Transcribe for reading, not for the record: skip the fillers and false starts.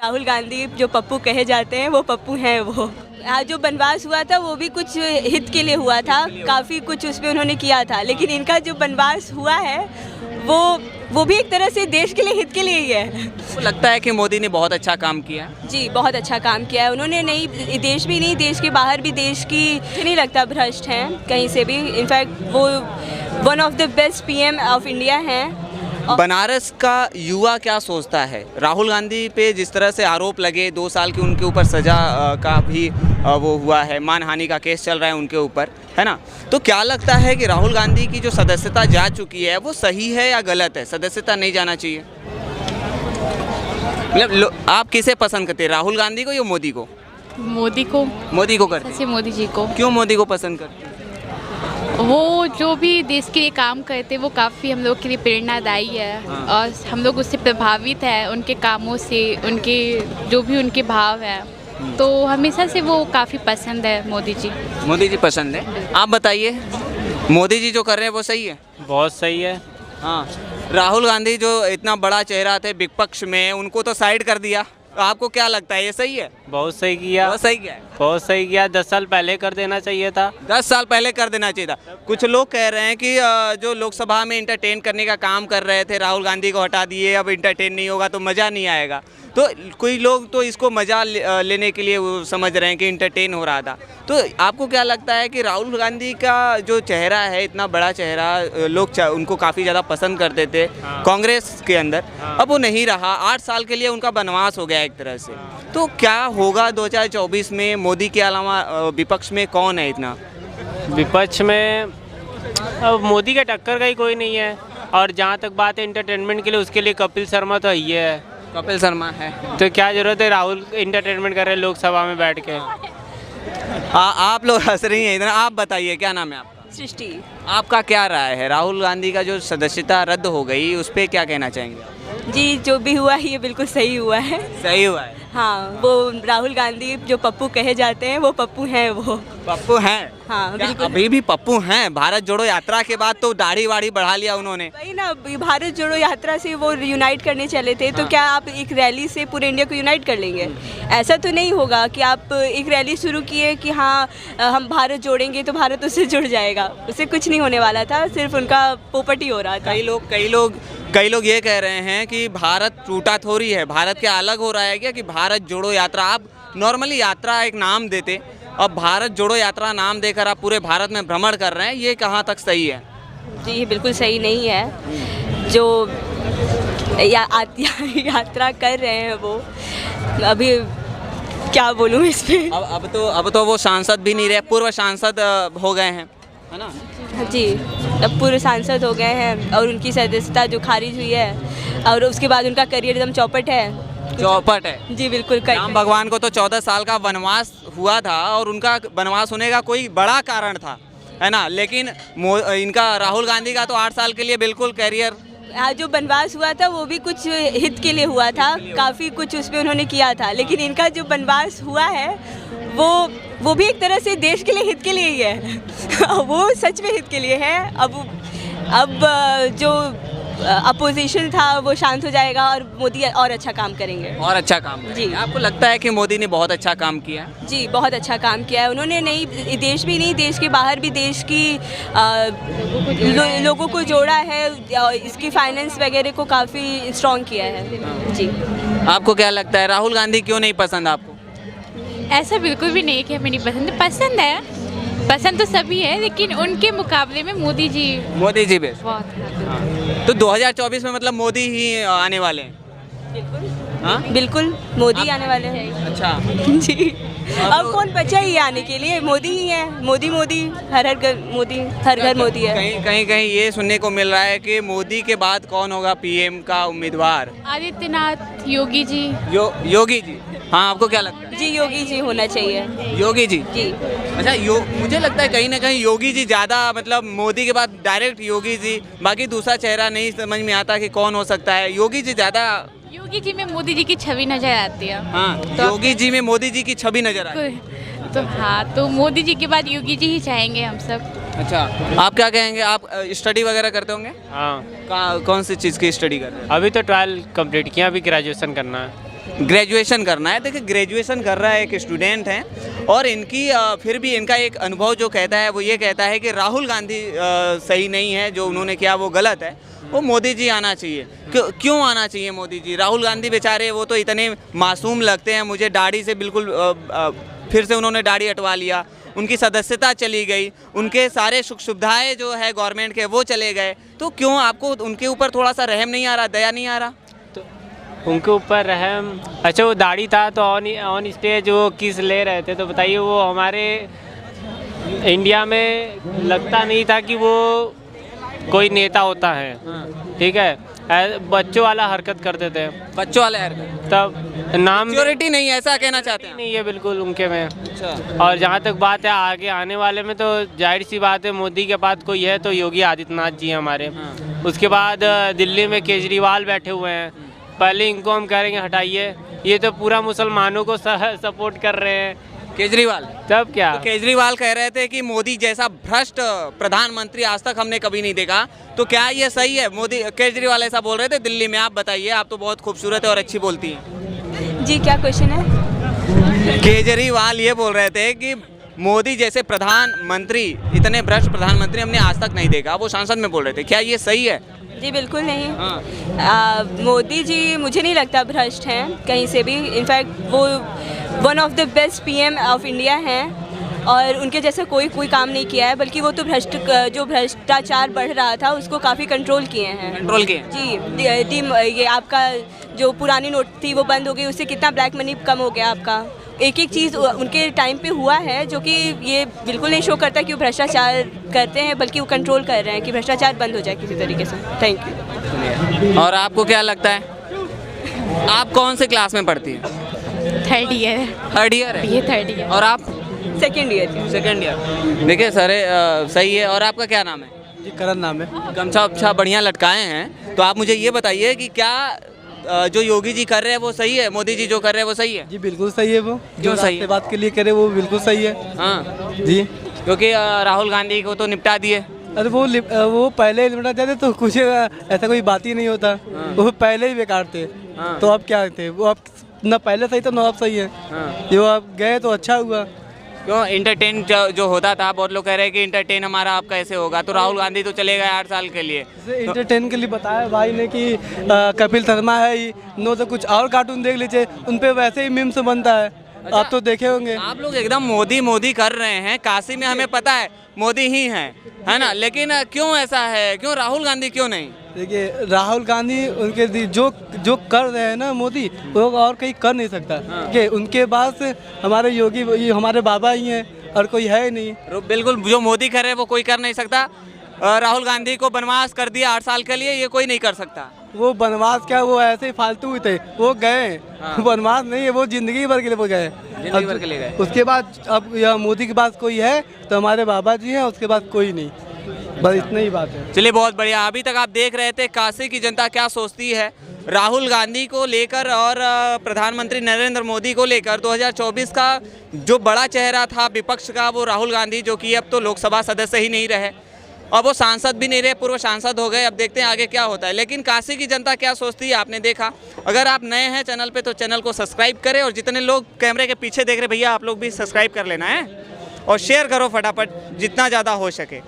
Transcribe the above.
राहुल गांधी जो पप्पू कहे जाते हैं वो पप्पू हैं वो। आज जो बनवास हुआ था वो भी कुछ हित के लिए हुआ था, काफ़ी कुछ उसमें उन्होंने किया था, लेकिन इनका जो बनवास हुआ है वो भी एक तरह से देश के लिए, हित के लिए ही है। तो लगता है कि मोदी ने बहुत अच्छा काम किया। जी, बहुत अच्छा काम किया है उन्होंने। नहीं, देश भी नहीं, देश के बाहर भी देश की नहीं लगता भ्रष्ट हैं कहीं से भी। इनफैक्ट वो one of the best PM of India हैं। बनारस का युवा क्या सोचता है? राहुल गांधी पे जिस तरह से आरोप लगे, 2 साल की उनके ऊपर सजा का भी वो हुआ है, मानहानि का केस चल रहा है उनके ऊपर, है ना? तो क्या लगता है कि राहुल गांधी की जो सदस्यता जा चुकी है वो सही है या गलत है? सदस्यता नहीं जाना चाहिए? मतलब आप किसे पसंद करते हैं, राहुल गांधी को या मोदी को? मोदी को। मोदी को करते हैं? मोदी जी को। क्यों मोदी को पसंद करते हैं? वो जो भी देश के लिए काम करते वो काफ़ी हम लोग के लिए प्रेरणादायी है। हाँ। और हम लोग उससे प्रभावित है, उनके कामों से, उनके जो भी उनके भाव है, तो हमेशा से वो काफ़ी पसंद है मोदी जी। मोदी जी पसंद है। आप बताइए, मोदी जी जो कर रहे हैं वो सही है? बहुत सही है। हाँ, राहुल गांधी जो इतना बड़ा चेहरा थे विपक्ष में, उनको तो साइड कर दिया। तो आपको क्या लगता है, ये सही है? बहुत सही किया। बहुत सही किया है। बहुत सही किया। 10 साल पहले कर देना चाहिए था। 10 साल पहले कर देना चाहिए था। कुछ लोग कह रहे हैं कि जो लोकसभा में इंटरटेन करने का काम कर रहे थे, राहुल गांधी को हटा दिए, अब इंटरटेन नहीं होगा तो मज़ा नहीं आएगा। तो कोई लोग तो इसको मज़ा लेने के लिए वो समझ रहे हैं कि इंटरटेन हो रहा था। तो आपको क्या लगता है कि राहुल गांधी का जो चेहरा है, इतना बड़ा चेहरा, लोग उनको काफ़ी ज़्यादा पसंद करते थे कांग्रेस के अंदर, अब वो नहीं रहा, 8 साल के लिए उनका बनवास हो गया एक तरह से। तो क्या होगा 2024 में? मोदी के अलावा विपक्ष में कौन है इतना? विपक्ष में अब मोदी का टक्कर का ही कोई नहीं है। और जहाँ तक बात है इंटरटेनमेंट के लिए, उसके लिए कपिल शर्मा तो ही है। कपिल शर्मा है तो क्या ज़रूरत है राहुल इंटरटेनमेंट कर रहे हैं लोकसभा में बैठ के? आप लोग हंस रही हैं इधर। आप बताइए, क्या नाम है आपका? सृष्टि। आपका क्या राय है? राहुल गांधी का जो सदस्यता रद्द हो गई, उस पर क्या कहना चाहेंगे? जी, जो भी हुआ है ये बिल्कुल सही हुआ है। सही हुआ है। हाँ, वो राहुल गांधी जो पप्पू कहे जाते हैं वो पप्पू हैं वो। पप्पू हैं? हाँ, क्या बिल्कुल। अभी भी पप्पू हैं? भारत जोड़ो यात्रा के बाद तो दाढ़ी वाड़ी बढ़ा लिया उन्होंने। वही ना, भारत जोड़ो यात्रा से वो यूनाइट करने चले थे। तो हाँ। क्या आप एक रैली से पूरे इंडिया को यूनाइट कर लेंगे? ऐसा तो नहीं होगा कि आप एक रैली शुरू किए कि हाँ हम भारत जोड़ेंगे तो भारत उससे जुड़ जाएगा। उससे कुछ नहीं होने वाला था, सिर्फ उनका पोपट ही हो रहा था। कई लोग ये कह रहे हैं कि भारत टूटा थोड़ी है, भारत क्या अलग हो रहा है क्या कि भारत जोड़ो यात्रा? आप नॉर्मली यात्रा एक नाम देते, अब भारत जोड़ो यात्रा नाम देकर आप पूरे भारत में भ्रमण कर रहे हैं, ये कहाँ तक सही है? जी, ये बिल्कुल सही नहीं है। जो यात्रा कर रहे हैं वो, अभी क्या बोलूँ इस पे। अब तो वो सांसद भी नहीं रहे, पूर्व सांसद हो गए हैं, है ना? जी, अब पूर्व सांसद हो गए हैं और उनकी सदस्यता जो खारिज हुई है, और उसके बाद उनका करियर एकदम चौपट है। चौपट है। जी बिल्कुल। राम भगवान को तो 14 साल का वनवास हुआ था और उनका वनवास होने का कोई बड़ा कारण था, है ना? लेकिन इनका राहुल गांधी का तो 8 साल के लिए बिल्कुल करियर। आज जो बनवास हुआ था वो भी कुछ हित के लिए हुआ था, काफ़ी कुछ उसमें उन्होंने किया था, लेकिन इनका जो बनवास हुआ है वो भी एक तरह से देश के लिए, हित के लिए ही है। वो सच में हित के लिए है। अब जो अपोजिशन था वो शांत हो जाएगा और मोदी और अच्छा काम करेंगे। और अच्छा काम करेंगे। जी। आपको लगता है कि मोदी ने बहुत अच्छा काम किया? जी, बहुत अच्छा काम किया है उन्होंने। नहीं, देश भी नहीं, देश के बाहर भी देश की लोगों को जोड़ा है, इसकी फाइनेंस वगैरह को काफ़ी स्ट्रॉन्ग किया है। जी। आपको क्या लगता है, राहुल गांधी क्यों नहीं पसंद आपको? ऐसा बिल्कुल भी नहीं कि हमें नहीं पसंद है, पसंद है, पसंद तो सभी है, लेकिन उनके मुकाबले में मोदी जी बेस्ट। बहुत। तो 2024 में मतलब मोदी ही आने वाले हैं? हाँ? बिल्कुल मोदी आने वाले हैं। अच्छा। जी, अब कौन बचा ही आने के लिए? मोदी ही है। मोदी हर घर मोदी है। कहीं ये सुनने को मिल रहा है कि मोदी के बाद कौन होगा पीएम का उम्मीदवार? आदित्यनाथ, योगी जी। योगी जी। हाँ, आपको क्या लगता है? जी, योगी जी होना चाहिए। योगी जी। जी। अच्छा, मुझे लगता है कहीं ना कहीं योगी जी ज़्यादा, मतलब मोदी के बाद डायरेक्ट योगी जी, बाकी दूसरा चेहरा नहीं समझ में आता कि कौन हो सकता है। योगी जी ज़्यादा। योगी जी में मोदी जी की छवि नजर आती है। हाँ, तो योगी जी में मोदी जी की छवि नजर आती है। तो हाँ, तो मोदी जी के बाद योगी जी ही चाहेंगे हम सब। अच्छा, आप क्या कहेंगे? आप स्टडी वगैरह करते होंगे? हाँ, कौन सी चीज़ की स्टडी कर रहे हैं? अभी तो ट्वेल्थ कंप्लीट किया, अभी ग्रेजुएशन करना है। ग्रेजुएशन करना है। देखिए ग्रेजुएशन कर रहा है, एक स्टूडेंट हैं और इनकी फिर भी इनका एक अनुभव जो कहता है वो ये कहता है कि राहुल गांधी सही नहीं है, जो उन्होंने किया वो गलत है, वो मोदी जी आना चाहिए। क्यों आना चाहिए मोदी जी? राहुल गांधी बेचारे वो तो इतने मासूम लगते हैं मुझे, दाढ़ी से बिल्कुल फिर से उन्होंने दाढ़ी हटवा लिया, उनकी सदस्यता चली गई, उनके सारे सुख सुविधाएँ जो है गवर्नमेंट के वो चले गए, तो क्यों आपको उनके ऊपर थोड़ा सा रहम नहीं आ रहा, दया नहीं आ रहा? उनके ऊपर रहम, अच्छा वो दाढ़ी था तो ऑन स्टेज वो किस ले रहे थे, तो बताइए वो हमारे इंडिया में लगता नहीं था कि वो कोई नेता होता है, ठीक है। बच्चों वाला हरकत करते थे, बच्चों वाले हरकत, तब नाम मेच्योरिटी नहीं है, ऐसा कहना चाहते हैं? नहीं है बिल्कुल उनके में। अच्छा। और जहाँ तक बात है आगे आने वाले में, तो जाहिर सी बात है मोदी के बाद कोई है तो योगी आदित्यनाथ जी हैं हमारे। उसके बाद दिल्ली में केजरीवाल बैठे हुए हैं, पहले इनको हम कहेंगे हटाइए, ये तो पूरा मुसलमानों को सपोर्ट कर रहे हैं केजरीवाल। तब क्या तो केजरीवाल कह रहे थे कि मोदी जैसा भ्रष्ट प्रधानमंत्री आज तक हमने कभी नहीं देखा, तो क्या ये सही है? मोदी केजरीवाल ऐसा बोल रहे थे दिल्ली में, आप बताइए, आप तो बहुत खूबसूरत है और अच्छी बोलती हैं। जी क्या क्वेश्चन है? केजरीवाल ये बोल रहे थे कि मोदी जैसे प्रधानमंत्री, इतने भ्रष्ट प्रधानमंत्री हमने आज तक नहीं देखा, वो संसद में बोल रहे थे, क्या ये सही है? जी बिल्कुल नहीं। हाँ। मोदी जी मुझे नहीं लगता भ्रष्ट हैं कहीं से भी, इनफैक्ट वो one of the best PM of India हैं और उनके जैसा कोई काम नहीं किया है, बल्कि वो तो जो भ्रष्टाचार बढ़ रहा था उसको काफ़ी कंट्रोल किए हैं। कंट्रोल किए जी ये आपका जो पुरानी नोट थी वो बंद हो गई, उससे कितना ब्लैक मनी कम हो गया आपका। एक चीज़ उनके टाइम पे हुआ है जो कि ये बिल्कुल नहीं शो करता कि वो भ्रष्टाचार करते हैं, बल्कि वो कंट्रोल कर रहे हैं कि भ्रष्टाचार बंद हो जाए किसी तरीके से। Thank you. और आपको क्या लगता है, आप कौन से क्लास में पढ़ती हैं? Third year. थर्ड ईयर है? ये थर्ड ईयर। और आप? Second year. Second year. देखिए सर सही है। और आपका क्या नाम है? जी करण नाम है। गमछा अच्छा बढ़िया लटकाए हैं, तो आप मुझे ये बताइए कि क्या जो योगी जी कर रहे हैं वो सही है, मोदी जी जो कर रहे हैं वो सही है? जी बिल्कुल सही है, वो क्यों सही है? बात के लिए करे वो बिल्कुल सही है। हाँ जी क्योंकि राहुल गांधी को तो निपटा दिए। अरे वो पहले ही निपटा जाते तो कुछ ऐसा कोई बात ही नहीं होता, वो पहले ही बेकार थे। हाँ। तो अब क्या थे, वो अब न पहले सही था न अब सही है। हाँ। जो अब गए तो अच्छा हुआ। क्यों इंटरटेन जो होता था, बहुत लोग कह रहे हैं कि इंटरटेन हमारा अब कैसे होगा, तो राहुल गांधी तो चले गए 8 साल के लिए। इंटरटेन के लिए बताया भाई ने कि कपिल शर्मा है ही, नो तो कुछ और कार्टून देख लीजिए, उन पे वैसे ही मीम्स बनता है। अच्छा, आप तो देखे होंगे। आप लोग एकदम मोदी मोदी कर रहे हैं, काशी में हमें पता है मोदी ही है ना, लेकिन क्यों ऐसा है, क्यों राहुल गांधी क्यों नहीं? देखिए राहुल गांधी उनके जो कर रहे हैं ना मोदी, वो और कहीं कर नहीं सकता। हाँ। कि उनके पास हमारे योगी हमारे बाबा ही हैं और कोई है ही नहीं। बिल्कुल, जो मोदी कर रहे हैं वो कोई कर नहीं सकता। राहुल गांधी को बनवास कर दिया 8 साल के लिए, ये कोई नहीं कर सकता। वो बनवास क्या, वो ऐसे ही फालतू ही थे, वो गए। हाँ। बनवास नहीं है, वो जिंदगी भर के लिए वो गए। जिंदगी भर के लिए गए। उसके बाद अब यह मोदी के पास कोई है तो हमारे बाबा जी हैं, उसके बाद कोई नहीं, बस इतना ही बात है। चलिए बहुत बढ़िया। अभी तक आप देख रहे थे काशी की जनता क्या सोचती है राहुल गांधी को लेकर और प्रधानमंत्री नरेंद्र मोदी को लेकर। 2024 का जो बड़ा चेहरा था विपक्ष का वो राहुल गांधी, जो कि अब तो लोकसभा सदस्य ही नहीं रहे, अब वो सांसद भी नहीं रहे, पूर्व सांसद हो गए। अब देखते हैं आगे क्या होता है। लेकिन काशी की जनता क्या सोचती है आपने देखा। अगर आप नए हैं चैनल पे तो चैनल को सब्सक्राइब करें, और जितने लोग कैमरे के पीछे देख रहे भैया आप लोग भी सब्सक्राइब कर लेना है और शेयर करो फटाफट जितना ज़्यादा हो सके।